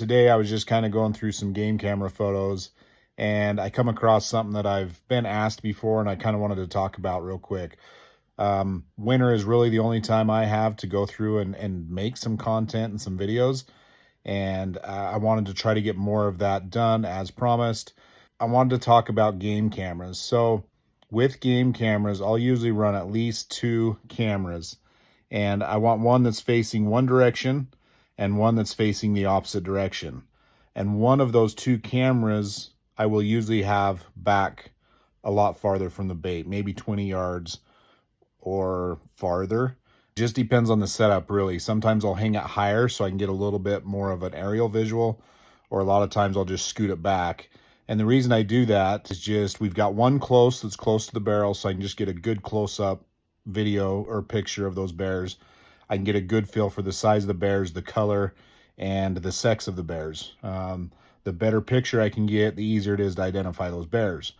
Today I was just kind of going through some game camera photos and I come across something that I've been asked before and I kind of wanted to talk about real quick. Winter is really the only time I have to go through and make some content and some videos. And I wanted to try to get more of that done as promised. I wanted to talk about game cameras. So with game cameras, I'll usually run at least two cameras. And I want one that's facing one direction and one that's facing the opposite direction. And one of those two cameras I will usually have back a lot farther from the bait, maybe 20 yards or farther. Just depends on the setup, really. Sometimes I'll hang it higher so I can get a little bit more of an aerial visual, or a lot of times I'll just scoot it back. And the reason I do that is just we've got one close that's close to the barrel, so I can just get a good close-up video or picture of those bears. I can get a good feel for the size of the bears, the color, and the sex of the bears. The better picture I can get, the easier it is to identify those bears.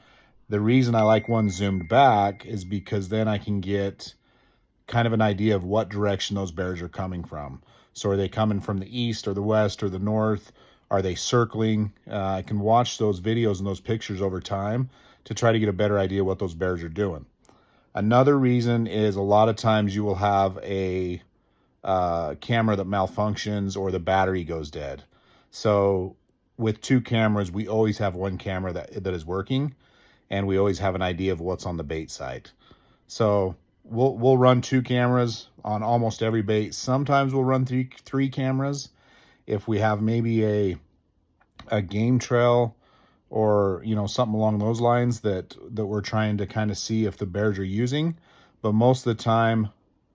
The reason I like one zoomed back is because then I can get kind of an idea of what direction those bears are coming from. So are they coming from the east or the west or the north? Are they circling? I can watch those videos and those pictures over time to try to get a better idea what those bears are doing. Another reason is a lot of times you will have a camera that malfunctions or the battery goes dead. So with two cameras, we always have one camera that is working, and we always have an idea of what's on the bait site. So we'll run two cameras on almost every bait. Sometimes we'll run three cameras if we have maybe a game trail or something along those lines that we're trying to kind of see if the bears are using. But most of the time,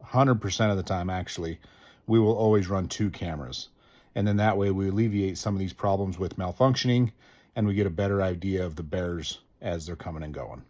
100% of the time actually, we will always run two cameras. And then that way we alleviate some of these problems with malfunctioning and we get a better idea of the bears as they're coming and going.